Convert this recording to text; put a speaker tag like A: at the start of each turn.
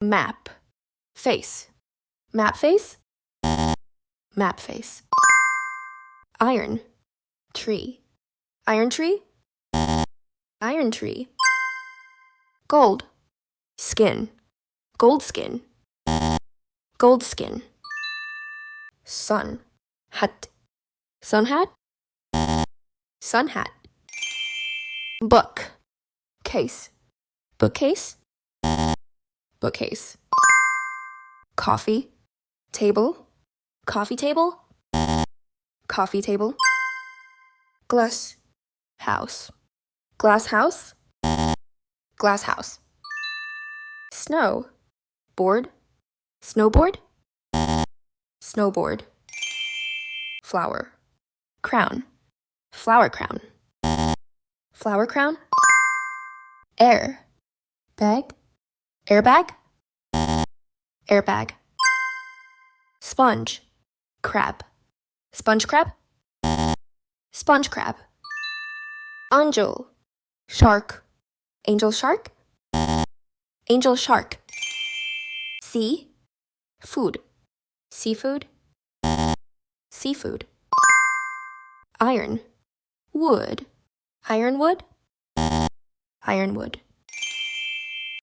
A: Map. Face. Map face. Map face. Iron. Tree. Iron tree. Iron tree. Gold. Skin. Gold skin. Gold skin. Sun. Hat. Sun hat. Sun hat. Book. Case. Bookcase. Bookcase. Coffee. Table. Coffee table. Coffee table. Glass. House. Glass house. Glass house. Snow. Board. Snowboard. Snowboard. Flower. Crown. Flower crown. Flower crown. Air. Bag. Airbag. Airbag. Sponge. Crab. Sponge crab. Sponge crab. Angel. Shark. Angel shark. Angel shark. Sea. Food. Seafood. Seafood. Iron. Wood. Ironwood. Ironwood.